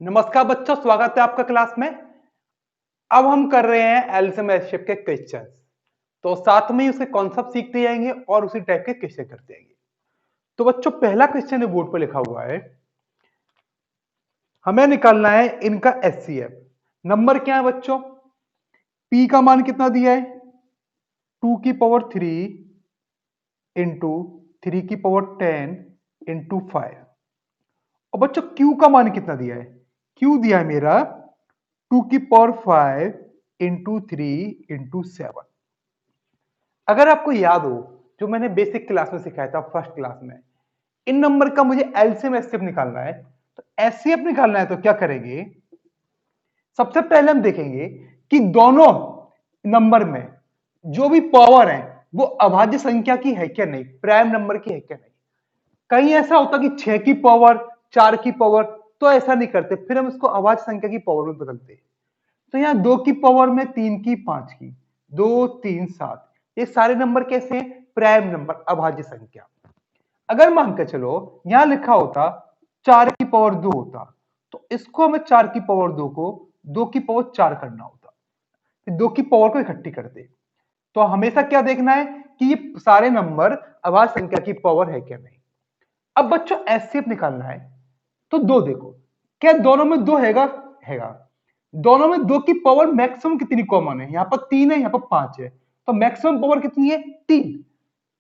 नमस्कार बच्चों, स्वागत है आपका क्लास में। अब हम कर रहे हैं एलसीएम एचसीएफ के क्वेश्चंस। तो साथ में ही उसके कॉन्सेप्ट सीखते जाएंगे और उसी टाइप के क्वेश्चन करते जाएंगे। तो बच्चों, पहला क्वेश्चन है बोर्ड पर लिखा हुआ है, हमें निकालना है इनका एचसीएफ। नंबर क्या है बच्चों? पी का मान कितना दिया है? 2 की पावर 3 इंटू 3 की पावर 10 इंटू 5। और बच्चों क्यू का मान कितना दिया है? क्यू दिया है मेरा 2 की पावर 5 इंटू 3 इंटू 7। अगर आपको याद हो, जो मैंने बेसिक क्लास में सिखाया था फर्स्ट क्लास में, इन नंबर का मुझे एलसीएम एचसीएफ निकालना है। तो एचसीएफ निकालना है तो क्या करेंगे? सबसे पहले हम देखेंगे कि दोनों नंबर में जो भी पावर है वो अभाज्य संख्या की है क्या नहीं, प्राइम नंबर की है क्या नहीं। कहीं ऐसा होता कि 6 की पावर 4 की पावर, तो ऐसा नहीं करते, फिर हम इसको अभाज्य संख्या की पावर में बदलते। तो यहां 2 की पावर में 3 की 5 की 2 3 7, ये सारे नंबर कैसे हैं? प्राइम नंबर, अभाज्य संख्या। अगर मान के चलो यहां लिखा होता 4 की पावर 2 होता, तो इसको हमें 4 की पावर 2 को 2 की पावर 4 करना होता, फिर 2 की पावर को इकट्ठी करते। तो हमेशा क्या देखना है कि ये सारे नंबर अभाज्य संख्या की पावर है क्या नहीं। अब बच्चों एचसीएफ निकालना है, तो दो देखो, क्या दोनों में दो हैगा? हैगा। दोनों में 2 की पावर मैक्सिमम कितनी कॉमन है? यहां पर 3 है, यहां पर 5 है, तो मैक्सिमम पावर कितनी है? 3।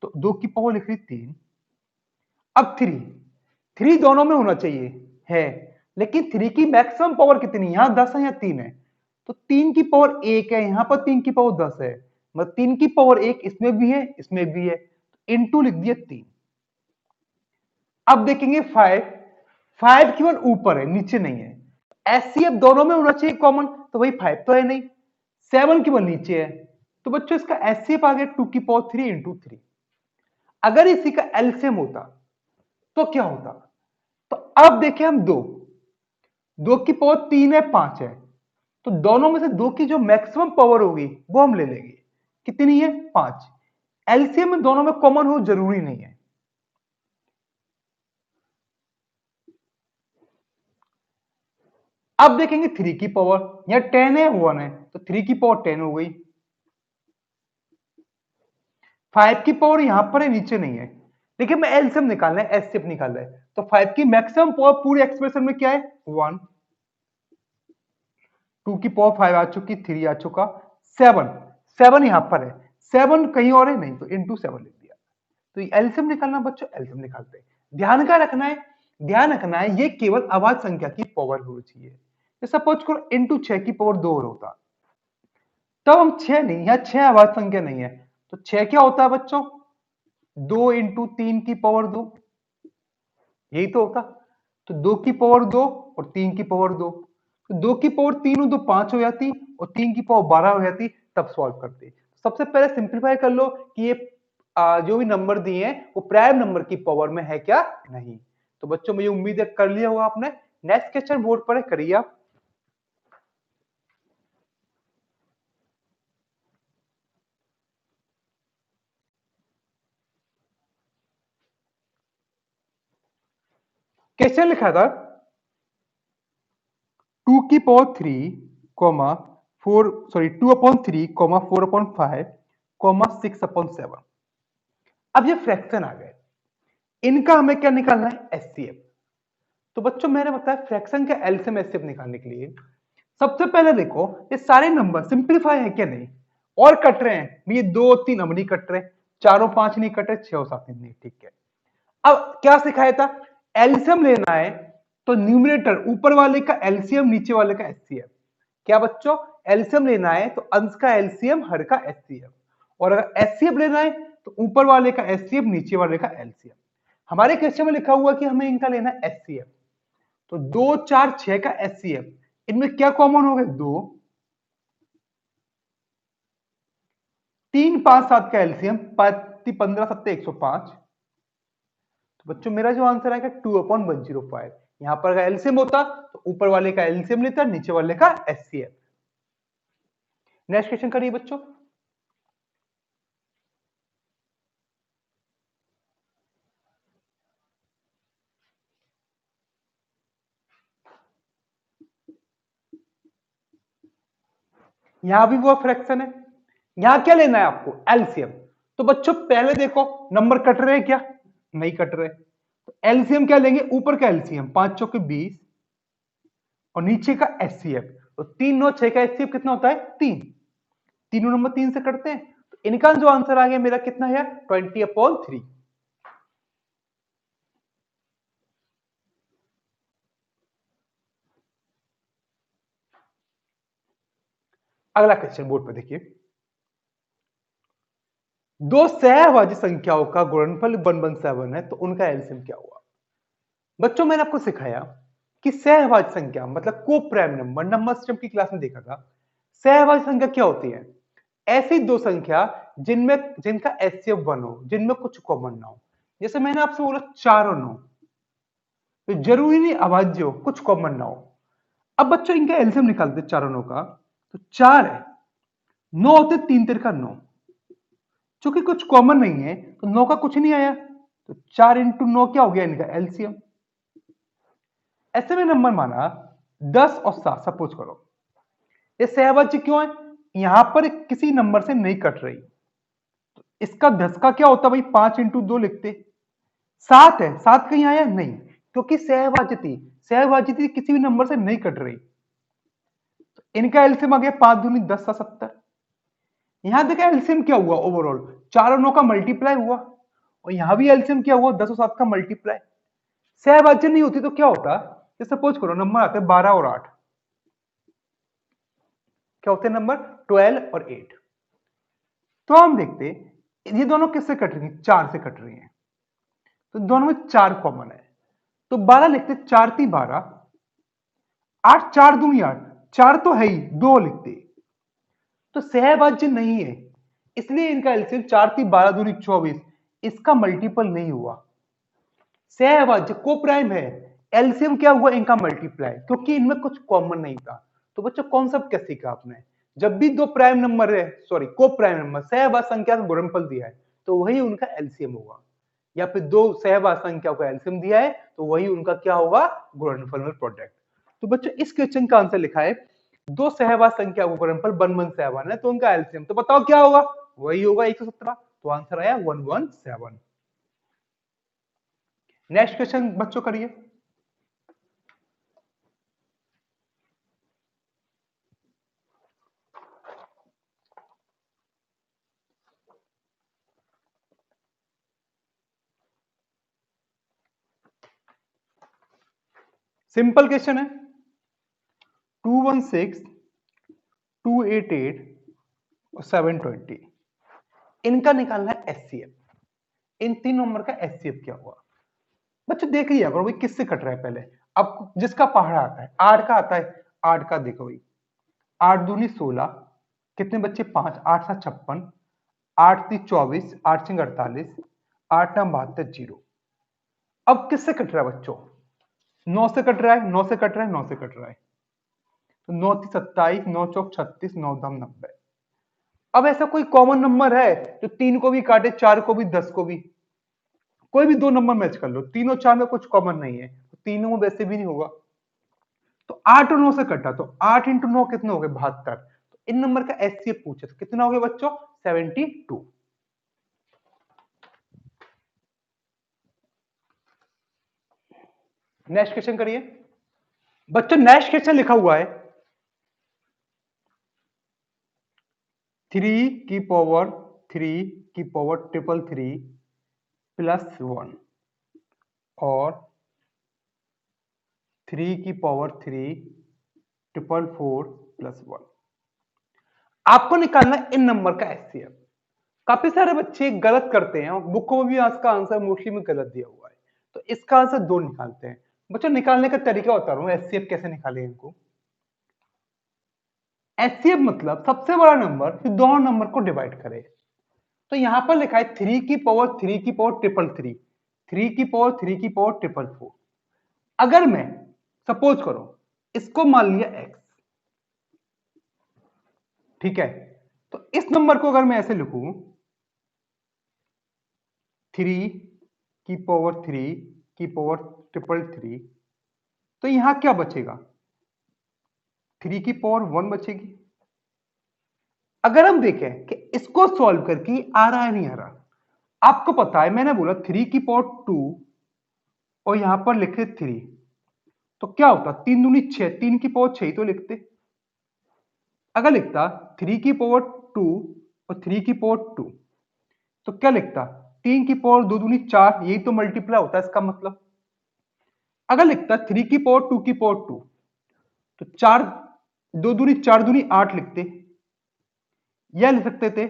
तो 2 की पावर लिख ली 3। अब 3, 3 दोनों में होना चाहिए, है, लेकिन 3 की मैक्सिमम पावर कितनी? यहां 10 है, यहां 3 है, तो 3 की पावर 1 है, यहां पर 3 की पावर 10 है, मतलब 3 की पावर 1 इसमें भी है, इसमें भी है, इंटू लिख दिया 3। अब देखेंगे 5, 5 केवल ऊपर है, नीचे नहीं है। एचसीएफ दोनों में होना चाहिए कॉमन, तो वही 5 तो है नहीं। 7 केवल नीचे है, तो बच्चों इसका एचसीएफ आ गया 2 की पावर 3 इंटू 3। अगर इसी का एलसीएम होता तो क्या होता? तो अब देखें हम 2, 2 की पावर 3 है, 5 है, तो दोनों में से 2 की जो मैक्सिमम पावर होगी वो हम ले लेंगे। कितनी है? 5। एलसीएम में दोनों में कॉमन हो जरूरी नहीं है। अब देखेंगे 3 की पावर, यहां 10 है, 1 है, तो 3 की पावर 10 हो गई। 5 की पावर यहां पर है, नीचे नहीं है, देखिए मैं एलसीएम निकालना है, एचसीएफ निकालना है, तो 5 की मैक्सिमम पावर पूरे एक्सप्रेशन में क्या है? 1। 2 की पावर 5 आ चुकी, 3 आ चुका, 7, 7 यहां पर है, 7 कहीं और है नहीं, तो इंटू 7 लिख दिया। तो एलसीएम निकालना बच्चों, एलसीएम निकालते हैं। ध्यान क्या रखना है? ध्यान रखना है ये केवल अभाज्य संख्या की पावर होनी चाहिए। सपोज करो इंटू 6 की पावर 2 होता, तब हम 6 नहीं, यहां 6 अभाज्य संख्या नहीं है, तो 6 क्या होता है बच्चों? 2 इंटू 3 की पावर 2, यही तो होता। तो 2 की पावर 2 और 3 की पावर 2, तो 2 की पावर 3 हो तो 5 हो जाती, और 3 की पावर 12 हो जाती, तब सॉल्व करते। सबसे पहले सिंप्लीफाई कर लो कि ये जो भी नंबर दिए हैं वो प्राइम नंबर की पावर में है क्या नहीं। तो बच्चों मुझे उम्मीद है कर लिया होगा आपने। नेक्स्ट क्वेश्चन बोर्ड पर है, करिए आप। क्वेश्चन लिखा था 2 की power 3 comma 4, sorry 2/3 comma 4/5 comma 6/7। अब ये फ्रैक्शन आ गए, इनका हमें क्या निकालना है? एचसीएफ। तो बच्चों मैंने बताया फ्रैक्शन का एलसीएम एचसीएफ निकालने के लिए सबसे पहले देखो ये सारे नंबर सिंपलीफाई है क्या नहीं, और कट रहे हैं, ये 2 3 अब नहीं कट रहे, 4 और 5 नहीं कट रहे, 6 और 7 नहीं, ठीक है। अब क्या सिखाया था? एलसीएम लेना है तो न्यूमरेटर ऊपर वाले का एलसीएम, नीचे वाले का एचसीएफ। क्या बच्चों? एलसीएम लेना है तो अंश का एलसीएम, हर का एचसीएफ, और अगर एचसीएफ लेना है तो ऊपर वाले का एचसीएफ, नीचे वाले का एलसीएम। हमारे क्वेश्चन में लिखा हुआ कि हमें इनका लेना है एचसीएफ, तो 2 4 6 का एचसीएफ, इनमें क्या कॉमन हो गया? 2। 3 5 7 का एलसीएम, 15 7 105। तो बच्चों मेरा जो आंसर आएगा 2/105। यहां पर अगर एलसीएम होता तो ऊपर वाले का एलसीएम लेता, नीचे वाले का एचसीएफ। नेक्स्ट क्वेश्चन करिए बच्चों। यहां भी वो फ्रैक्शन है। यहां क्या लेना है आपको? एलसीएम। तो बच्चों पहले देखो नंबर कट रहे हैं क्या? नहीं कट रहे। तो एलसीएम क्या लेंगे? ऊपर का एलसीएम 5 चौके 20 और नीचे का एचसीएफ। तो 3 9 6 का एचसीएफ कितना होता है? 3। तीनों नंबर 3 से कटते हैं। तो इनका जो आंसर आ गया मेरा कितना है? 20/3। अगला क्वेश्चन बोर्ड पर देखिए। दो सहभाज्य संख्याओं का गुणनफल 117 है तो उनका एलसीएम क्या हुआ? बच्चों मैंने आपको सिखाया कि सहभाज्य संख्या मतलब को प्राइम नंबर, नंबर सिस्टम की क्लास में देखा था। सहभाज्य संख्या क्या होती है? ऐसी दो संख्या जिनका एचसीएफ 1 हो, जिनमें कुछ कॉमन ना हो। जैसे मैंने आपसे बोला 4 और 9, तो जरूरी नहीं अभाज्य हो, कुछ कॉमन ना हो। अब बच्चों इनका एलसीएम निकालते 4 और 9 का। तो 4 है, 9 होते 3 तिरका 9, चूंकि कुछ कॉमन नहीं है तो 9 का कुछ नहीं आया। तो 4 इंटू 9 क्या हो गया इनका एलसीएम। ऐसे में नंबर माना 10 और 7 सपोज करो। ये सहभाज्य क्यों है? यहां पर किसी नंबर से नहीं कट रही। इसका 10 का क्या होता भाई? 5 इंटू 2 लिखते। 7 है, 7 कहीं आया नहीं, क्योंकि सहभाज्य थी। सहभाज्य थी किसी भी नंबर से नहीं कट रही। तो इनका एलसीएम आ गया 5 दूनी 10 सा 70। यहां देखा एलसीएम क्या हुआ? ओवरऑल 4 और 9 का मल्टीप्लाई हुआ और यहां भी एलसीएम क्या हुआ? 10 और 7 का मल्टीप्लाई। सहभाज्य नहीं होती तो क्या होता? सपोज करो नंबर आते 12 और 8, क्या होते हैं नंबर? 12 और 8। तो हम देखते ये दोनों किससे कट रही हैं? 4 से कट रही हैं। तो दोनों में 4 कॉमन है। तो 12 लिखते, 4 × 3 = 12, 8 4 दूनी 8, 4 तो है ही, 2 लिखते। तो सहभाज्य नहीं है, इसलिए इनका एलसीएम 4 × 3 = 12 दूनी 24, इसका मल्टीपल नहीं हुआ। सहभाज्य को प्राइम है, एलसीएम क्या हुआ? इनका मल्टीप्लाई, क्योंकि इनमें कुछ कॉमन नहीं था। तो बच्चों कॉन्सेप्ट क्या सीखा आपने? जब भी दो प्राइम नंबर है, सॉरी को प्राइम नंबर सहभाज्य संख्या का गुणनफल दिया है तो वही उनका एलसीएम होगा, या फिर दो सहभाज्य संख्याओं का एलसीएम दिया है तो वही उनका क्या होगा? गुणनफल में प्रोडक्ट। तो बच्चों इस क्वेश्चन का आंसर लिखा है दो सहभाज्य संख्या का गुणनफल 117 है तो उनका एलसीएम, तो बताओ क्या होगा? वही होगा 117। तो आंसर आया 117। नेक्स्ट क्वेश्चन बच्चों करिए। सिंपल क्वेश्चन है। 216, 288 और 720, इनका निकालना है एचसीएफ। इन तीन नंबर का एचसीएफ क्या हुआ? बच्चों देख लिया करो भाई किससे कट रहा है पहले। अब जिसका पहाड़ा आता है 8 का आता है, 8 का देखो भाई, 8 दूनी 16, कितने बच्चे? 5, 8 7 56, 8 3 24, 8 6 48, 8 9 72, 0। अब किससे कट रहा है बच्चों? 9 से कट रहा है, 9 से कट रहा है, 9 से कट रहा है। तो 9 3 27, 9 चौक 36, 9 दम 90। अब ऐसा कोई कॉमन नंबर है जो 3 को भी काटे, 4 को भी, 10 को भी? कोई भी दो नंबर मैच कर लो, 3 और 4 में कुछ कॉमन नहीं है तो तीनों में वैसे भी नहीं होगा। तो 8 और 9 से कटा तो 8 इंटू 9 कितने हो गए? 72। तो इन नंबर का एचसीएफ पूछे तो कितना हो गया बच्चों? 72। नेक्स्ट क्वेश्चन करिए। बच्चों नेक्स्ट क्वेश्चन लिखा हुआ है 3 की पावर 3 की पावर 333 प्लस 1 और 3 की पावर 3 444 प्लस 1। आपको निकालना है इन नंबर का एचसीएफ। काफी सारे बच्चे गलत करते हैं और बुक में भी इसका आंसर मोस्टली में गलत दिया हुआ है। तो इसका आंसर 2 निकालते हैं। बच्चों निकालने का तरीका बता रहा हूं, एचसीएफ कैसे निकाले इनको। एचसीएफ मतलब सबसे बड़ा नंबर जो दोनों नंबर को डिवाइड करे। तो यहां पर लिखा है 3 की पावर 3 की पावर 333, 3 की पावर 3 की पावर 444। अगर मैं सपोज करो इसको मान लिया x, ठीक है, तो इस नंबर को अगर मैं ऐसे लिखूं 3 की पावर 3 की पावर 333, तो यहां क्या बचेगा? 3 की पावर 1 बचेगी अगर हम देखें कि इसको सॉल्व करके आ रहा है नहीं आ रहा, आपको पता है मैंने बोला 3 की पावर 2 और यहां पर लिखे 3, तो क्या होता, 3 दूनी 6, 3 की पावर 6 तो लिखते। अगर लिखता 3 की पावर 2 और 3 की पावर 2 तो क्या लिखता, 3 की पावर 2 दूनी 4, यही तो मल्टीप्लाई होता है इसका मतलब। अगर लिखता 3 की पावर 2 की पावर 2 तो 4, 2 दूनी 4 दूनी 8 लिखते, या लिख सकते थे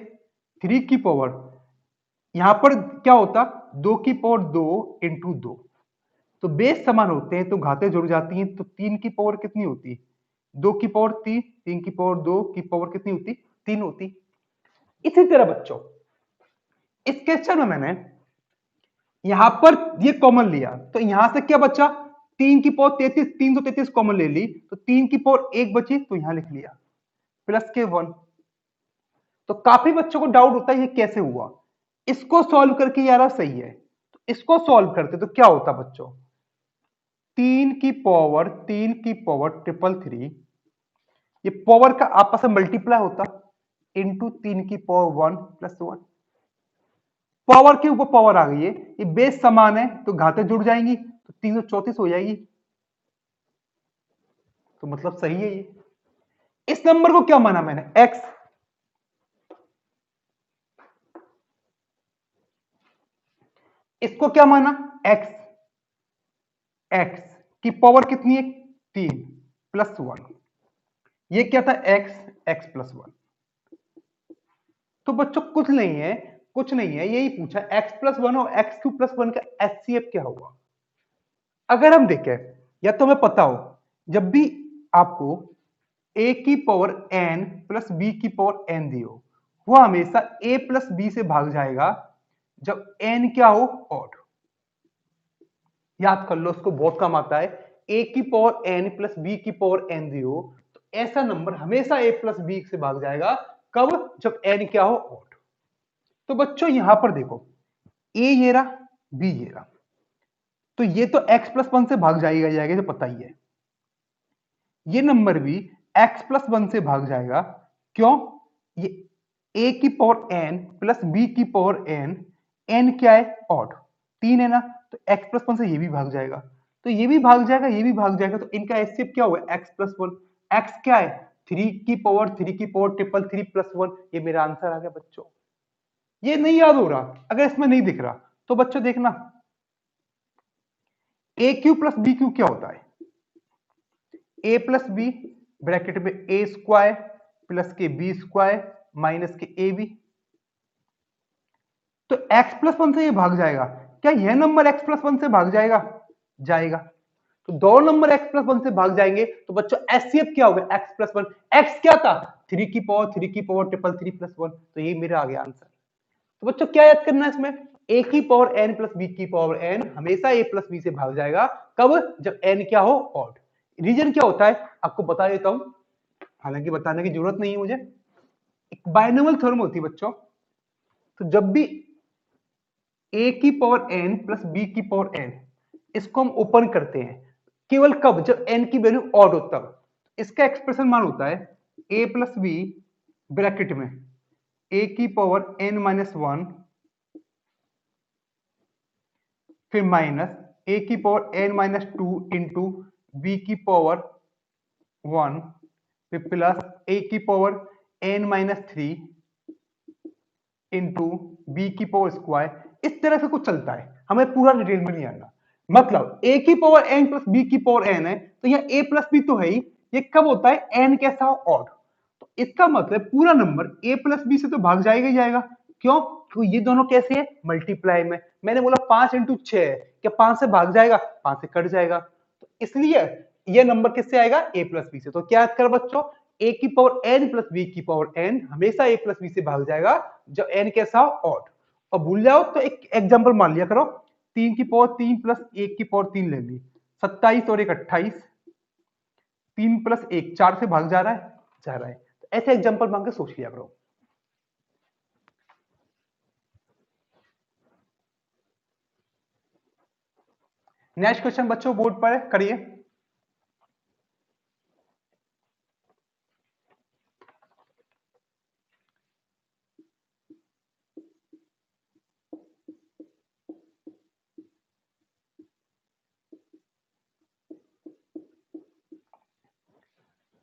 3 की पावर, यहां पर क्या होता 2 की पावर 2 इंटू 2, तो बेस समान होते हैं तो घातें जुड़ जाती हैं, तो 3 की पावर कितनी होती, 2 की पावर 3, 3 की पावर 2 की पावर कितनी होती, 3 होती। इसी तरह बच्चों इस क्वेश्चन में मैंने यहां पर ये कॉमन लिया, तो यहां से क्या बचा, 3 की पावर 33, 333 कॉमन ले ली, तो 3 की पावर 1 बची, तो यहां लिख लिया प्लस के 1। तो काफी बच्चों को डाउट होता है ये कैसे हुआ, इसको सॉल्व करके यार सही है, तो इसको सॉल्व करते तो क्या होता बच्चों, 3 की पावर ट्रिपल थ्री, ये पावर का आपस में मल्टीप्लाई होता इंटू 3 की पावर 1 प्लस 1, पावर के ऊपर पावर आ गई है, ये बेस समान है तो घातें जुड़ जाएंगी, तो 334 हो जाएगी, तो मतलब सही है ये। इस नंबर को क्या माना मैंने, x, इसको क्या माना x, x की पावर कितनी है 3 प्लस 1, ये क्या था x, x प्लस 1। तो बच्चों कुछ नहीं है, कुछ नहीं है, यही पूछा x प्लस 1 और x क्यू प्लस 1 का एचसीएफ क्या हुआ। अगर हम देखें या तो हमें पता हो, जब भी आपको a की पावर n प्लस b की पावर n दी हो, वो हमेशा a प्लस b से भाग जाएगा जब n क्या हो ऑड। याद कर लो, उसको बहुत कम आता है, a की पावर n प्लस b की पावर n दी हो तो ऐसा नंबर हमेशा a प्लस b से भाग जाएगा, कब, जब n क्या हो ऑड। तो बच्चों यहां पर देखो a ये रहा, b ये रहा, तो ये तो x प्लस 1 से भाग जाएगा जाएगा, जो पता ही है। ये नंबर भी x प्लस 1 से भाग जाएगा, क्यों, ये a की पावर n प्लस b की पावर n, n क्या है ऑड, 3 है ना, तो x प्लस 1 से ये भी भाग जाएगा, तो ये भी भाग जाएगा, ये भी भाग जाएगा, तो इनका एचसीएफ क्या हुआ x प्लस 1, x क्या है 3 की पावर ट्रिपल थ्री प्लस 1, ये मेरा आंसर आ गया बच्चों। ये नहीं याद हो रहा, अगर इसमें नहीं दिख रहा तो बच्चों देखना ए क्यू प्लस बी क्यू क्या होता है, ए प्लस बी ब्रैकेट में ए स्क्वायर प्लस के बी स्क्वायर माइनस के ए बी, तो x प्लस 1 से ये भाग जाएगा, क्या यह नंबर x प्लस 1 से भाग जाएगा, जाएगा, तो दो नंबर x प्लस 1 से भाग जाएंगे, तो बच्चों एचसीएफ क्या होगा x प्लस 1, x क्या था 3 की पावर ट्रिपल थ्री प्लस 1, तो ये मेरा आ गया आंसर। तो बच्चों क्या याद करना है इसमें, a की पावर n प्लस b की पावर n हमेशा a प्लस b से भाग जाएगा, कब, जब n क्या हो ऑड। रीजन क्या होता है आपको बता देता हूं, हालांकि बताने की जरूरत नहीं है मुझे, एक बाइनोमियल थ्योरम होती है बच्चों, तो जब भी a की पावर n प्लस b की पावर n, इसको हम ओपन करते हैं केवल कब, जब n की वैल्यू ऑड हो तब, इसका एक्सप्रेशन मान होता है a प्लस बी ब्रैकेट में a की पावर n माइनस 1 फिर माइनस a की power n minus 2 into B की पावर 1 फिर प्लस a की power n minus 3 into B की पावर स्क्वायर, इस तरह से कुछ चलता है, हमें पूरा डिटेल में नहीं आना। मतलब a की पावर n प्लस b की पावर n है, तो यहाँ a प्लस b तो है ही, ये कब होता है n कैसा हो ऑड, तो इसका मतलब पूरा नंबर a प्लस b से तो भाग जाएगा ही जाएगा, क्यों, क्योंकि ये दोनों कैसे है मल्टीप्लाई में, मैंने बोला 5 इंटू 6 है, क्या 5 से भाग जाएगा, 5 से कट जाएगा, तो इसलिए ये नंबर किससे आएगा a प्लस बी से। तो क्या याद कर बच्चों, a की पावर n प्लस b की पावर n हमेशा a प्लस b से भाग जाएगा जब n कैसा हो ऑड। और भूल जाओ तो एक एग्जांपल मान लिया करो, 3 की पावर 3 प्लस 1 की पावर 3 ले ली, 27 और 1 28, 3 प्लस 1 4 से भाग जा रहा है, जा रहा है, तो ऐसे एग्जांपल मांग के सोच लिया करो। नेक्स्ट क्वेश्चन बच्चों बोर्ड पर करिए।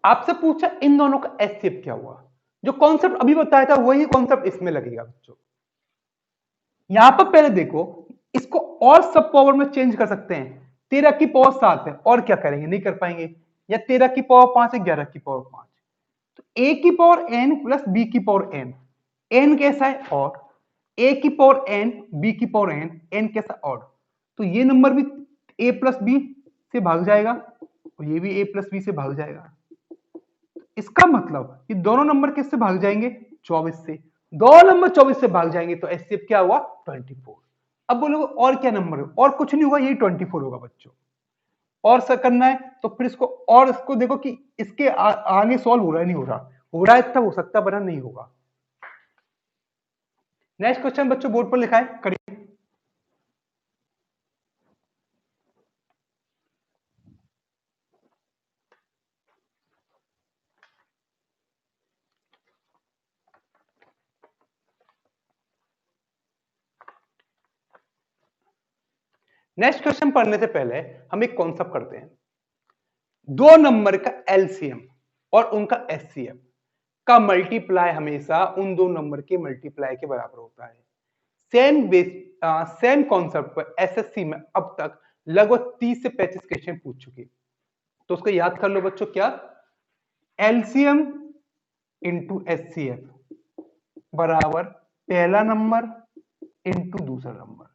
आपसे पूछा इन दोनों का एचसीएफ क्या हुआ, जो कॉन्सेप्ट अभी बताया था वही कॉन्सेप्ट इसमें लगेगा बच्चों। यहां पर पहले देखो, इसको और सब पावर में चेंज कर सकते हैं। 13 की पावर 7 है, और क्या करेंगे, नहीं कर पाएंगे। या 13 की पावर 5 है, 11 की पावर 5, तो ए की पावर एन प्लस बी की पावर एन। एन कैसा है, और ए की पावर एन, बी की पावर एन, एन कैसा ऑड। तो ये नंबर भी ए प्लस बी से भाग जाएगा, और ये भी ए प्लस बी से भाग जाएगा। इसका मतलब कि दोनों नंबर किससे भाग जाएंगे, 24 से। दो नंबर 24 से भाग जाएंगे तो एचसीएफ क्या हुआ, 24। अब बोलोगे और क्या नंबर है, और कुछ नहीं होगा, यही 24 होगा बच्चों। और सर करना है तो फिर इसको, और इसको देखो कि इसके आगे सॉल्व हो रहा है, नहीं हो रहा, हो रहा है तब हो सकता, बना नहीं होगा। नेक्स्ट क्वेश्चन बच्चों बोर्ड पर लिखा है, करिए। नेक्स्ट क्वेश्चन पढ़ने से पहले हम एक कॉन्सेप्ट करते हैं। दो नंबर का एलसीएम और उनका एचसीएफ का मल्टीप्लाई हमेशा उन दो नंबर के मल्टीप्लाई के बराबर होता है। सेम कॉन्सेप्ट पर एसएससी में अब तक लगभग 30 से 35 क्वेश्चन पूछ चुके, तो उसको याद कर लो बच्चों। क्या, एलसीएम इंटू एचसीएफ बराबर पहला नंबर इंटू दूसरा नंबर।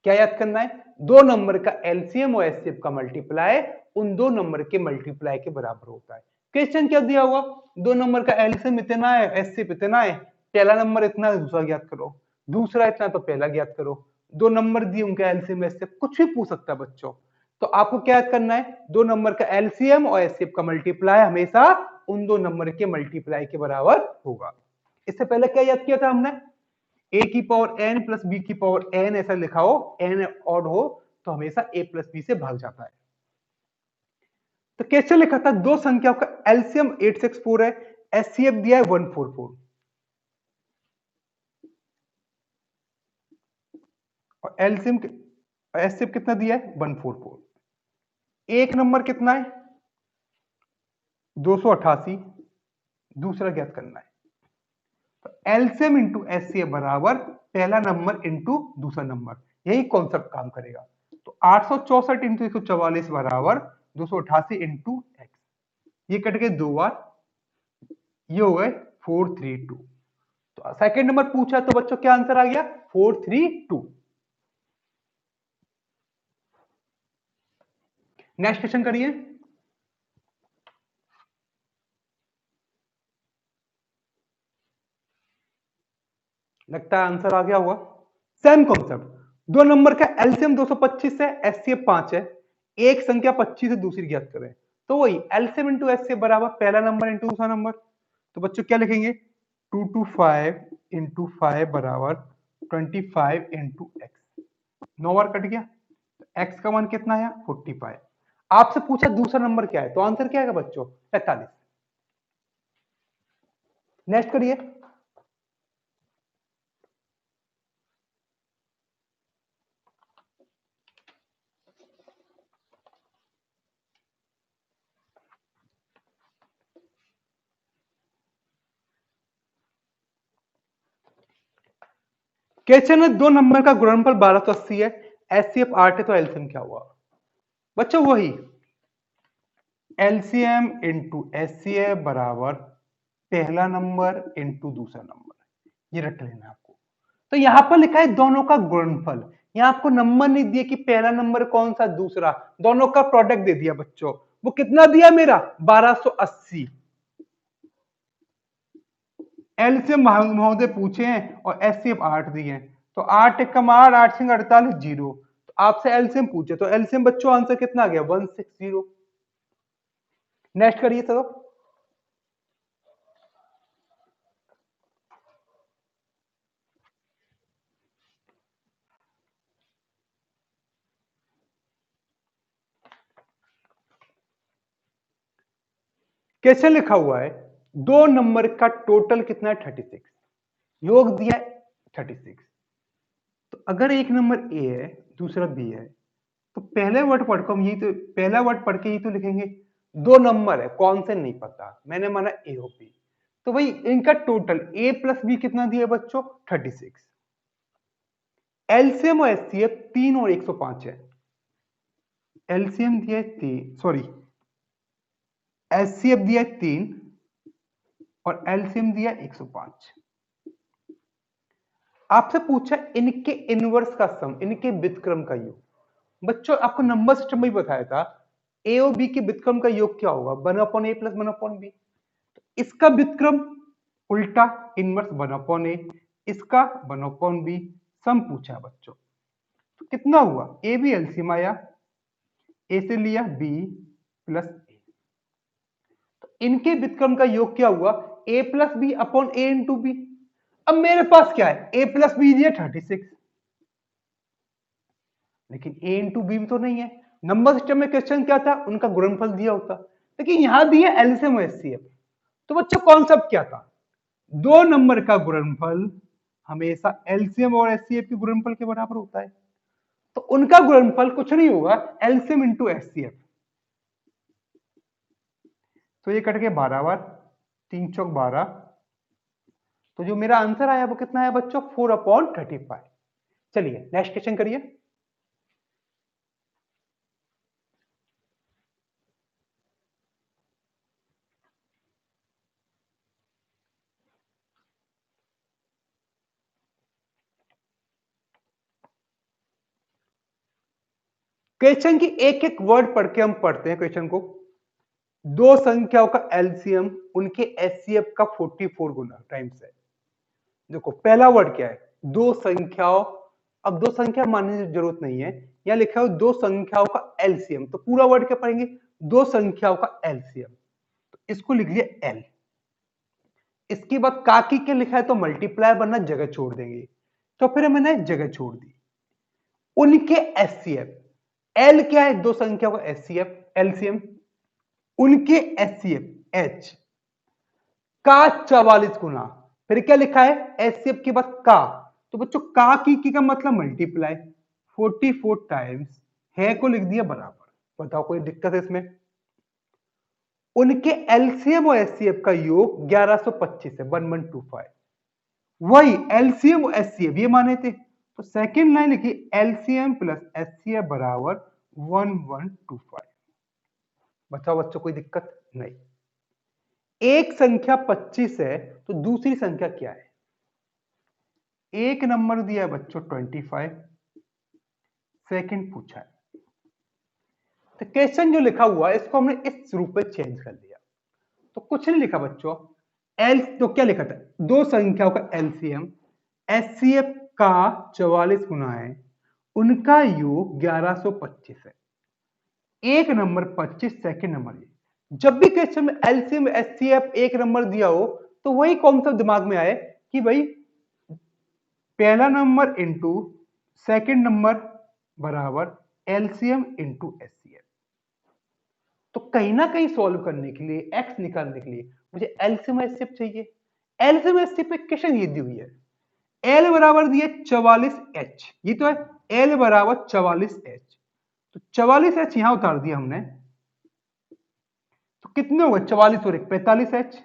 क्या याद करना है, दो नंबर का एलसीएम और एचसीएफ का मल्टीप्लाई उन दो नंबर के मल्टीप्लाई के बराबर होता है। क्वेश्चन क्या दिया हुआ, दो नंबर का एलसीएम इतना है, एचसीएफ इतना है, पहला नंबर इतना है, दूसरा ज्ञात करो, दूसरा इतना तो पहला ज्ञात करो। दो नंबर दिए, उनका एलसीएम एचसीएफ कुछ भी पूछ सकता है बच्चों। तो आपको क्या याद करना है, दो नंबर का एलसीएम और एचसीएफ का मल्टीप्लाई हमेशा उन दो नंबर के मल्टीप्लाई के बराबर होगा। इससे पहले क्या याद किया था हमने, ए की पावर एन प्लस बी की पावर एन ऐसा लिखा हो, एन ऑड हो तो हमेशा ए प्लस बी से भाग जाता है। तो कैसे लिखा था, दो संख्याओं का एलसीएम 864 है, एचसीएफ दिया है 144, और एलसीएम एचसीएफ कितना दिया है, 144। एक नंबर कितना है, 288, दूसरा ज्ञात करना है। तो एलसीएम इंटू एचसीएफ बराबर पहला नंबर इंटू दूसरा नंबर, यही कॉन्सेप्ट काम करेगा। तो 864 इंटू 144 बराबर 288 इंटू एक्स, ये कट गए दो बार, ये हो गए 432। तो सेकंड नंबर पूछा तो बच्चों क्या आंसर आ गया, 432। नेक्स्ट क्वेश्चन करिए। लगता है आंसर आ गया हुआ। सेम कॉन्सेप्ट, दो नंबर का एलसीएम 225 है, एचसीएफ 5 है, एक संख्या 25 है, दूसरी ज्ञात करें। तो वही एलसीएम इंटू एचसीएफ बराबर पहला नंबर इंटू दूसरा नंबर। तो बच्चों क्या लिखेंगे, 225 इंटू 5 बराबर 25 इंटू एक्स। 9 बार कट गया, एक्स का मान कितना है, 45। आपसे पूछा दूसरा नंबर क्या है, तो आंसर क्या है बच्चों, 45। नेक्स्ट करिए। क्वेश्चन है, दो नंबर का गुणनफल 1280 है, एचसीएफ 8 है, तो एलसीएम क्या हुआ। बच्चों वही एलसीएम इंटू एचसीएफ बराबर पहला नंबर इंटू दूसरा नंबर, ये रट लेना आपको। तो यहां पर लिखा है दोनों का गुणनफल, यहां आपको नंबर नहीं दिया कि पहला नंबर कौन सा दूसरा, दोनों का प्रोडक्ट दे दिया बच्चों। वो कितना दिया मेरा, 1280। एलसीएम महोदय पूछे हैं और एचसीएफ 8 दिए हैं, तो 8 एक कम 8, 8 सिंह 48, जीरो। तो आपसे एलसीएम पूछे तो एलसीएम बच्चों आंसर कितना आ गया, 160। नेक्स्ट करिए चलो। कैसे लिखा हुआ है, दो नंबर का टोटल कितना है, 36, योग दिया है 36। तो अगर एक नंबर ए है दूसरा बी है, तो पहले वर्ड पढ़ को हम यही तो, पहला वर्ड पढ़ के ही तो लिखेंगे। दो नंबर है, कौन से नहीं पता, मैंने माना ए और बी। तो भाई इनका टोटल ए प्लस बी कितना दिया बच्चों? 36। एलसीएम और एचसीएफ 3 और 105 है। एलसीएम दिया है 3, सॉरी एचसीएफ दिया है 3 और एलसीएम दिया 105। आपसे पूछा इनके इनवर्स का सम, इनके व्युत्क्रम का योग। बच्चों आपको नंबर सिस्टम में बताया था ए और बी के व्युत्क्रम का योग क्या होगा? 1/a plus 1/b। इसका व्युत्क्रम उल्टा इनवर्स 1/a, इसका 1/b। सम पूछा बच्चों, तो कितना हुआ? ए बी एलसीएम आया, ए से लिया बी प्लस ए, तो इनके व्युत्क्रम का योग क्या हुआ? ए प्लस बी अपॉन ए इंटू बी। अब मेरे पास क्या है? ए प्लस बी दिया 36, लेकिन ए इंटू बी तो नहीं है। नंबर सिस्टम में क्वेश्चन क्या था? उनका गुणनफल दिया होता, लेकिन यहां दिया एलसीएम और एचसीएफ। तो बच्चों कॉन्सेप्ट क्या था? दो नंबर का गुणनफल हमेशा एलसीएम और एचसीएफ के गुणनफल के बराबर होता है, तो उनका गुणनफल कुछ नहीं होगा, एलसीएम इंटू एचसीएफ। तो ये कट के 12 बार, 3 चौक 12, तो जो मेरा आंसर आया वो कितना है बच्चों? 4/35। चलिए नेक्स्ट क्वेश्चन करिए। क्वेश्चन की एक एक वर्ड पढ़ के हम पढ़ते हैं क्वेश्चन को। दो संख्याओं का एलसीएम उनके एचसीएफ का 44 गुना टाइम्स है। देखो पहला वर्ड क्या है? दो संख्याओं। अब दो संख्या मानने की जरूरत नहीं है, यहां लिखा है दो संख्याओं का एलसीएम, तो पूरा वर्ड क्या पढ़ेंगे? दो संख्याओं का एलसीएम, तो इसको लिख लिया एल। इसके बाद काकी के लिखा है तो मल्टीप्लाई, वरना जगह छोड़ देंगे, तो फिर मैंने जगह छोड़ दी। उनके एचसीएफ, एल क्या है? दो संख्याओं का एचसीएफ एलसीएम। उनके एचसीएफ एच का 44 गुना, फिर क्या लिखा है? एचसीएफ के बाद का, तो बच्चों का की का मतलब मल्टीप्लाई, 44 टाइम्स है को लिख दिया बराबर। बताओ कोई दिक्कत है इसमें? उनके एलसीएम और एचसीएफ का योग 1125 है, 1125। वही एलसीएम और एचसीएफ ये माने थे, तो सेकंड लाइन लिखी एलसीएम प्लस एचसीएफ बराबर 1125। बताओ बच्चों कोई दिक्कत नहीं? एक संख्या 25 है तो दूसरी संख्या क्या है? एक नंबर दिया है बच्चों 25, सेकंड पूछा है, तो क्वेश्चन जो लिखा हुआ है इसको हमने इस रूप में चेंज कर दिया। तो कुछ नहीं लिखा बच्चों, एल तो क्या लिखा था? दो संख्याओं का एलसीएम एचसीएफ का 44 गुना है, उनका योग 1125 है। एक नंबर 25, सेकंड नंबर ये। जब भी क्वेश्चन में एलसीएम एचसीएफ एक नंबर दिया हो, तो वही कॉन्सेप्ट दिमाग में आए कि भाई पहला नंबर इंटू सेकंड नंबर बराबर एलसीएम इंटू एचसीएफ। तो कहीं ना कहीं सॉल्व करने के लिए, एक्स निकालने के लिए मुझे एलसीएम एचसीएफ चाहिए। एलसीएम एचसीएफ पे क्वेश्चन ये दी हुई है, एल बराबर दिए 44H, ये तो है एल बराबर 44H, तो 44H यहां उतार दिया हमने, तो कितने हो गए? 44 और 45H,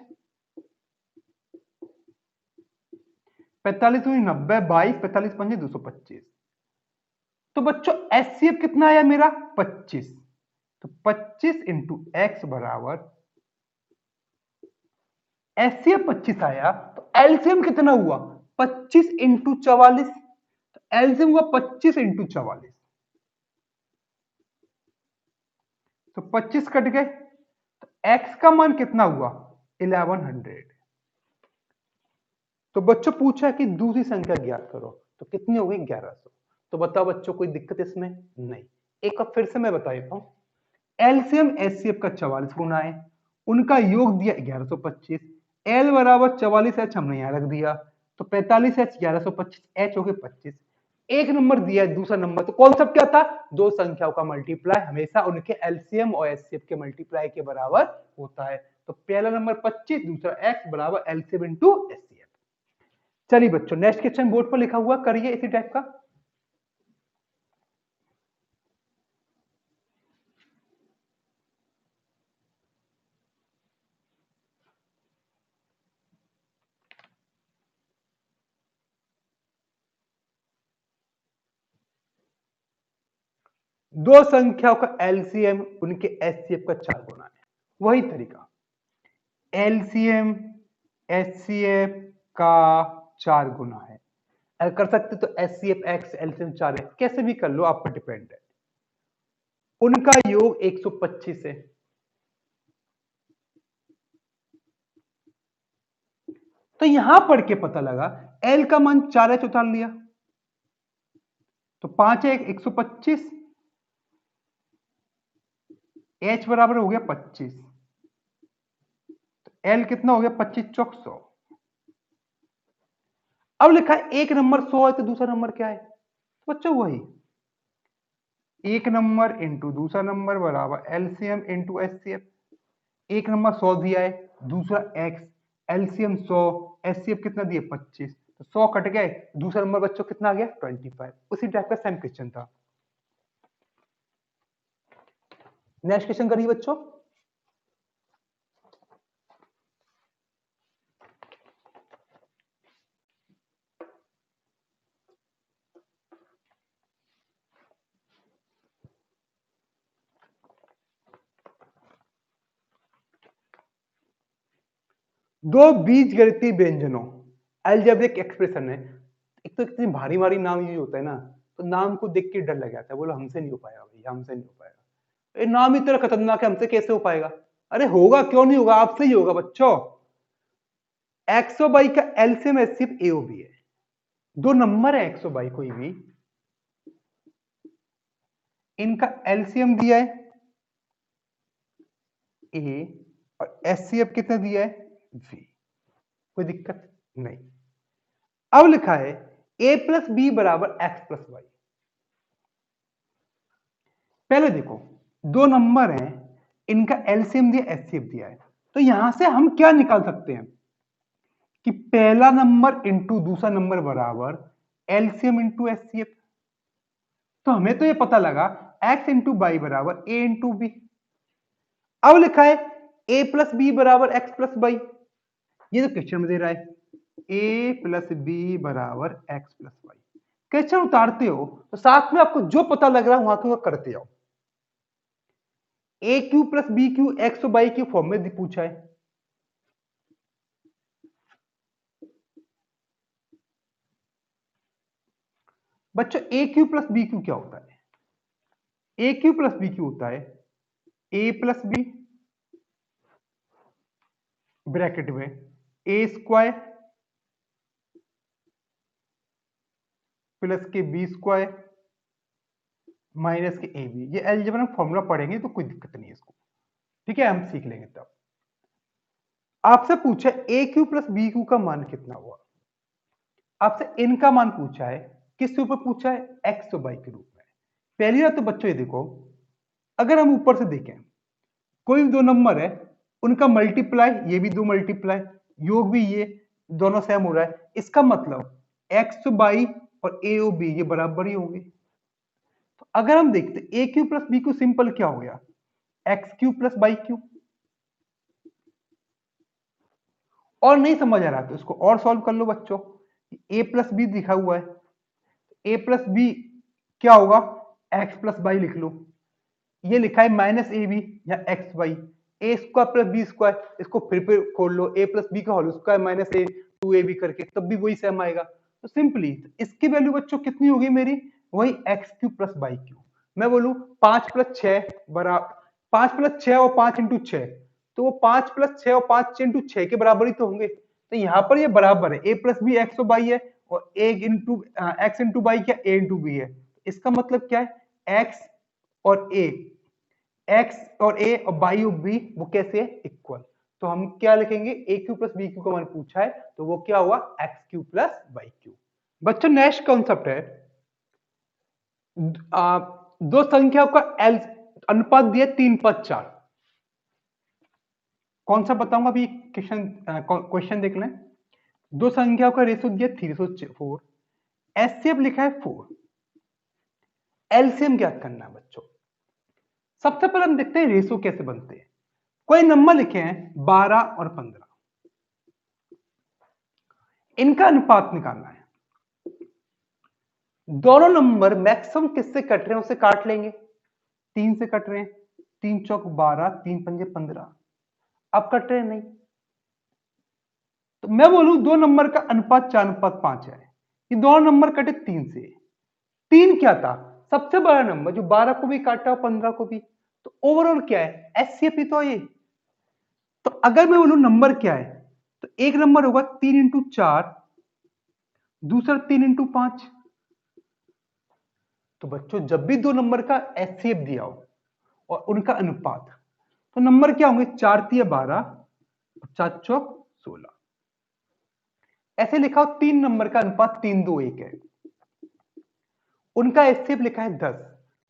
45 हुई 90, 22, 45 पंजे 225। तो बच्चों एचसीएफ कितना आया मेरा? 25, तो 25 इंटू एक्स बराबर, एचसीएफ 25 आया, तो एलसीएम कितना हुआ? 25 इंटू 44, तो एलसीएम हुआ 25 इंटू 44, तो 25 कट गए, तो एक्स का मान कितना हुआ? 1100। तो बच्चों पूछा कि दूसरी संख्या ज्ञात करो, तो कितनी हो गई? 1100। तो बताओ बच्चों कोई दिक्कत इसमें? नहीं। एक बार फिर से मैं बता देता हूं, एलसीएम एचसीएफ का 44 गुना है, उनका योग दिया 1125, एल बराबर 44H हमने यहां रख दिया, तो 45H 1125, H हो गए 25। एक नंबर दिया है, दूसरा नंबर, तो कॉन्सेप्ट क्या था? दो संख्याओं का मल्टीप्लाई हमेशा उनके एलसीएम और एचसीएफ के मल्टीप्लाई के बराबर होता है। तो पहला नंबर 25, दूसरा एक्स बराबर एलसीएम इंटू एचसीएफ। चलिए बच्चों नेक्स्ट क्वेश्चन बोर्ड पर लिखा हुआ करिए इसी टाइप का। दो संख्याओं का एलसीएम उनके एचसीएफ का 4 गुना है। वही तरीका, एलसीएम एचसीएफ का 4 गुना है। अगर कर सकते तो एचसीएफ एक्स एलसीएम 4x, कैसे भी कर लो, आप पर डिपेंड है। उनका योग 125 है। तो यहां पढ़ के पता लगा एल का मान 4h उतार लिया तो 5 है 125, h बराबर हो गया 25, तो एल कितना हो गया 25 चौक 100। अब लिखा है एक नंबर 100 है तो दूसरा नंबर क्या है, तो बच्चों वही एक नंबर इंटू दूसरा नंबर बराबर एलसीएम इंटू एचसीएफ। एक नंबर 100 दिया है, दूसरा x, एलसीएम 100, एचसीएफ कितना दिया 25, तो 100 कट गए, दूसरा नंबर बच्चों कितना आ गया 25। उसी टाइप का सेम क्वेश्चन था। नेक्स्ट क्वेश्चन करिए बच्चों। दो बीजगणितीय व्यंजनों, अलजेब्रिक एक्सप्रेशन है। एक तो इतनी भारी भारी नाम यूज होता है ना, तो नाम को देख के डर लग जाता है, बोलो हमसे नहीं हो पाएगा भैया, हमसे नहीं हो पाएगा, ये नाम इतना खतरनाक है, हमसे कैसे हो पाएगा। अरे होगा, क्यों नहीं होगा, आपसे ही होगा बच्चों। एक्स और वाई का एलसीएम सिर्फ ए और बी है। दो नंबर है एक्स और वाई कोई भी, इनका एलसीएम दिया है ए और एचसीएफ कितना दिया है बी, कोई दिक्कत नहीं। अब लिखा है ए प्लस बी बराबर एक्स प्लस वाई। पहले देखो दो नंबर हैं, इनका एलसीएम दिया एचसीएफ दिया है, तो यहां से हम क्या निकाल सकते हैं कि पहला नंबर इंटू दूसरा नंबर बराबर एलसीएम इंटू एचसीएफ। तो हमें तो ये पता लगा एक्स इंटू वाई बराबर ए इंटू बी। अब लिखा है ए प्लस बी बराबर एक्स प्लस वाई, ये तो क्वेश्चन में दे रहा है ए प्लस बी बराबर एक्स प्लस वाई। क्वेश्चन उतारते हो तो साथ में आपको जो पता लग रहा है वहां को करते जाओ। A cube plus B cube X और वाई की फॉर्म में पूछा है। बच्चों A cube plus B cube क्या होता है, A cube plus B cube होता है ए प्लस बी ब्रैकेट में ए स्क्वायर प्लस के बी स्क्वायर माइनस के ए बी। ये अलजेब्रा में फॉर्मूला पढ़ेंगे तो कोई दिक्कत नहीं है इसको, ठीक है, हम सीख लेंगे तब। आपसे पूछा ए क्यू प्लस बी क्यू का मान कितना हुआ, आपसे इनका मान पूछा है, किसके ऊपर पूछा है, एक्स और वाई के रूप में। पहली बात तो बच्चों ये देखो, अगर हम ऊपर से देखें कोई दो नंबर है, उनका मल्टीप्लाई, ये भी दो मल्टीप्लाई, योग भी ये दोनों सेम हो रहा है, इसका मतलब एक्स बाई और ए ओ बी ये बराबर ही होंगे। तो अगर हम देखते A cube plus B cube simple क्या हो गया, X cube plus Y cube. और नहीं समझ आ रहा तो इसको और सॉल्व कर लो बच्चों। ए प्लस बी दिखा हुआ है, ए प्लस बी क्या होगा, एक्स प्लस बाई लिख लो। ये लिखा है माइनस ए बी या X Y, A square plus B square, इसको फिर खोल लो, ए प्लस बी का whole square minus A two A B करके, तब भी वही सेम आएगा। तो सिंपली इसकी वैल्यू बच्चों कितनी होगी मेरी, वही x cube plus Y Q. मैं बोलू 5 प्लस 6 बराबर 5 प्लस 6 और 5 इंटू 6, तो वो 5 प्लस 6 और 5 इंटू 6 के बराबर ही तो होंगे। तो यहाँ पर ये बराबर है, ए प्लस बी एक्स और बाई है, और ए इंटू एक्स इंटू बाई क्या ए इंटू बी है। इसका मतलब क्या है, एक्स और ए, एक्स और ए और बाई ऑफ बी वो कैसे है, इक्वल। तो हम क्या लिखेंगे, ए क्यू प्लस बी क्यू का मान पूछा है तो वो क्या हुआ, x cube plus Y Q. बच्चों नेक्स्ट कॉन्सेप्ट है, दो संख्याओं का एल अनुपात दिया 3:4। कौन सा बताऊंगा अभी, क्वेश्चन देख लें। दो संख्याओं का रेशो दिया 304, एचसीएफ लिखा है 4, एलसीएम क्या करना है बच्चों। सबसे पहले हम देखते हैं रेशो कैसे बनते हैं। कोई नंबर लिखे हैं 12 और 15, इनका अनुपात निकालना है। दोनों नंबर मैक्सिमम किससे कट रहे हैं उसे काट लेंगे, 3 से कट रहे हैं, 3 चौक 12, 3 पंजे 15, अब कट रहे नहीं। तो मैं बोलूं दो नंबर का अनुपात 4:5 है, ये दोनों नंबर कटे 3 से। 3 क्या था? सबसे बड़ा नंबर जो 12 को भी काटा और 15 को भी। तो ओवरऑल क्या है? एचसीएफ ही तो है ये। तो अगर मैं बोलूं नंबर क्या है, तो एक नंबर होगा 3x4, दूसरा 3x5। तो बच्चों जब भी दो नंबर का एचसीएफ दिया हो और उनका अनुपात, तो नंबर क्या होंगे? 4×3=12 और 4×4=16। ऐसे लिखा हो 3 नंबर का अनुपात 3:2:1 है, उनका एचसीएफ लिखा है 10।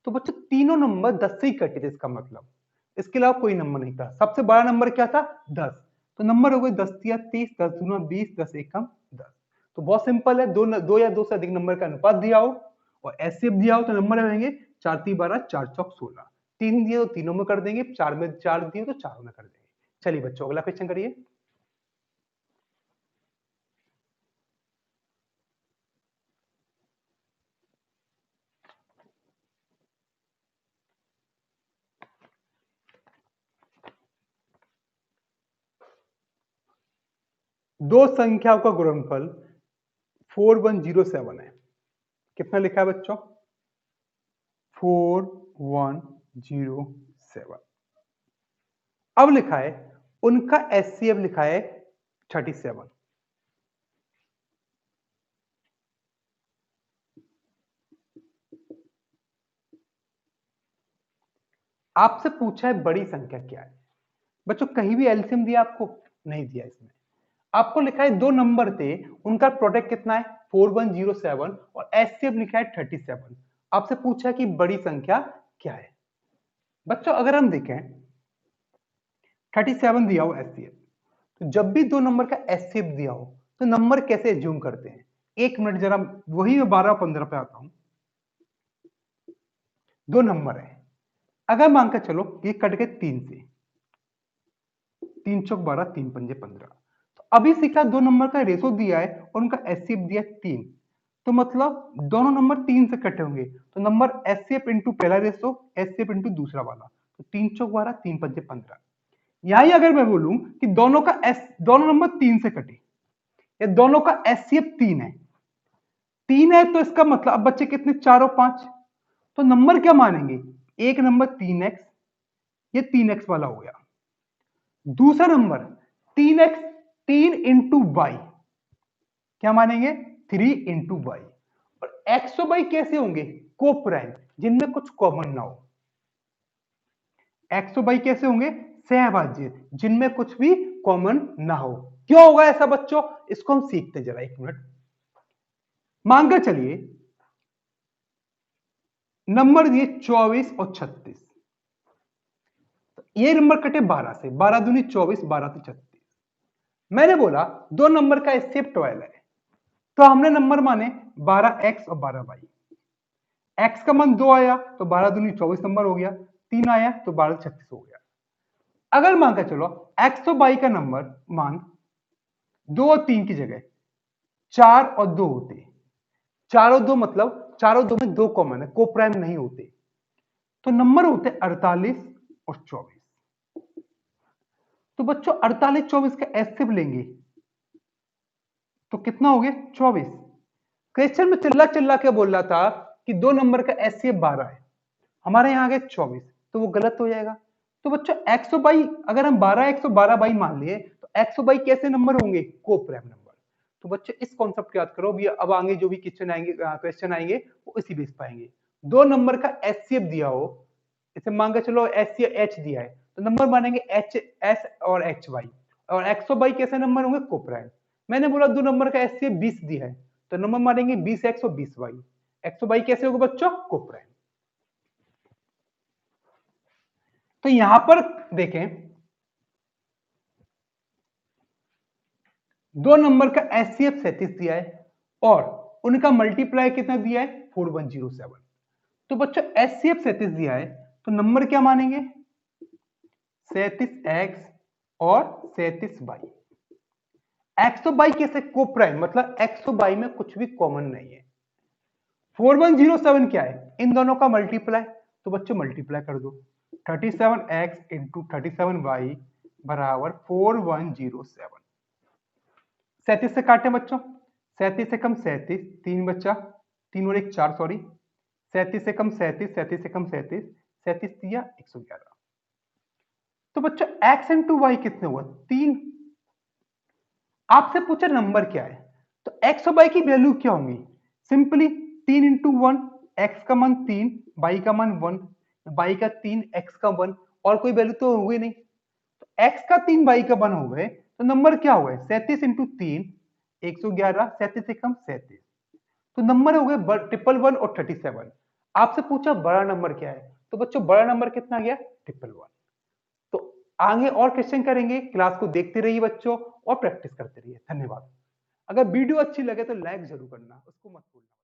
तो बच्चों तीनों नंबर 10 से ही कटे थे, इसका मतलब इसके अलावा कोई नंबर नहीं था। सबसे बड़ा नंबर क्या था? 10। तो नंबर हो गए 10×3=30, 10×2=20, 10×1=10। तो बहुत सिंपल है, दो या दो से अधिक नंबर का अनुपात दिया हो और एचसीएफ दिया हो तो नंबर रहेंगे 4×3=12, 4×4=16। 3 दिए तो तीनों में कर देंगे, 4 में 4 दिए तो चारों में कर देंगे। चलिए बच्चों अगला क्वेश्चन करिए। दो संख्याओं का गुणनफल 4107 है। कितना लिखा है बच्चों? 4107। अब लिखा है उनका एचसीएफ लिखा है 37। आपसे पूछा है बड़ी संख्या क्या है। बच्चों कहीं भी एलसीएम दिया आपको? नहीं दिया। इसमें आपको लिखा है दो नंबर थे, उनका प्रोडक्ट कितना है? 4107 और एचसीएफ लिखा है 37। आपसे पूछा है कि बड़ी संख्या क्या है। बच्चों अगर हम देखें 37 दिया हो एचसीएफ, तो जब भी दो नंबर का एचसीएफ दिया हो तो नंबर कैसे एज्यूम करते हैं? एक मिनट जरा, वही मैं 12 और 15 पे आता हूं। दो नंबर है, अगर मानकर चलो ये कट गए 3 से, 3×4=12, 3×5=15। तो अभी सीखा दो नंबर का रेशो दिया है और उनका एचसीएफ दिया है 3। तो मतलब दोनों नंबर 3 से कटे होंगे, तो नंबर एचसीएफ इंटू पहला रेशो, एचसीएफ इंटू दूसरा वाला, तो 3×4=12, 3×5=15। यही अगर मैं बोलूं कि दोनों नंबर 3 से कटे या दोनों का एचसीएफ 3 है, 3 है तो इसका मतलब अब बच्चे कितने? 4 और 5। तो नंबर क्या मानेंगे? एक नंबर 3x, ये 3x वाला हो गया। दूसरा नंबर 3x, 3×y, क्या मानेंगे? 3×y। और x और y कैसे होंगे? कोप्राइम, जिनमें कुछ कॉमन ना हो। x और y कैसे होंगे? सहभाज्य, जिनमें कुछ भी कॉमन ना हो। क्यों होगा ऐसा बच्चों? इसको हम सीखते जरा, एक मिनट। मानकर चलिए नंबर दिए 24 और 36, ये नंबर कटे 12 से, 12×2 = 24, 12×3 = 36। मैंने बोला दो नंबर का एचसीएफ 12 है, तो हमने नंबर माने 12x और 12y। x का मान 2 आया तो 12×2 = 24 नंबर हो गया, 3 आया तो 12×36 हो गया। अगर मान कर चलो x और y का नंबर मान 2 और 3 की जगह 4 और 2 होते, 4 और 2 मतलब 4 और 2 में 2 कॉमन है, कोप्राइम नहीं होते, तो नंबर होते 48 और 24। तो बच्चों 48 24 का एचसीएफ लेंगे तो कितना हो गया? 24। क्वेश्चन में चिल्ला चिल्ला के बोल रहा था कि दो नंबर का एचसीएफ 12 है, हमारे यहां आ गया 24, तो वो गलत हो जाएगा। तो बच्चों एक्स और बाई, अगर हम 12x और 12y मान लिए तो एक्स और बाई कैसे नंबर होंगे? Coprime number. तो बच्चों इस कॉन्सेप्ट को याद करो, भी अब आगे जो भी क्वेश्चन आएंगे वो इसी बेस पाएंगे। दो नंबर का एचसीएफ दिया हो, इसे मान के चलो एच दिया है, तो नंबर मानेंगे एच एस और एच वाई, और एक्स और बाई कैसे नंबर होंगे? कोप्राइम। मैंने बोला दो नंबर का एचसीएफ 20 दिया है, तो नंबर मानेंगे 20x और 20y। एक्स और बाई कैसे होगा बच्चों? कोप्राइम। तो यहां पर देखें दो नंबर का एचसीएफ 37 दिया है और उनका मल्टीप्लाई कितना दिया है? 4107। तो बच्चों एचसीएफ 37 दिया है तो नंबर क्या मानेंगे? 37x और 37y। एक्स और बाई कैसे? कोप्राइम, मतलब एक्स और बाई में कुछ भी कॉमन नहीं है। 4107 क्या है? इन दोनों का मल्टीप्लाई, तो बच्चों मल्टीप्लाई कर दो, 37x इंटू 37y बराबर 4107। 37 से काटे बच्चों, 37 से कम 37, 3 बच्चा, 3 और 1 4, सॉरी, 37 से कम 37, 37 से कम 37, 37 दिया 111। तो बच्चों x इंटू वाई कितने हुआ? 3। आपसे पूछा नंबर क्या है, तो x और y की वैल्यू क्या होंगी? सिंपली 3 इंटू 1, x का मान 3, y का मान 1, y का 3, x का 1, और कोई वैल्यू तो हुई नहीं। तो x का 3, y का 1 हो गए, तो नंबर क्या हुआ? 37 इंटू 3 111, 37 से कम 37, तो नंबर हो गए 111 और 37। आपसे पूछा बड़ा नंबर क्या है, तो बच्चों बड़ा नंबर कितना गया? 111। तो आगे और क्वेश्चन करेंगे, क्लास को देखते रहिए बच्चों और प्रैक्टिस करते रहिए। धन्यवाद। अगर वीडियो अच्छी लगे तो लाइक जरूर करना, उसको मत भूलना।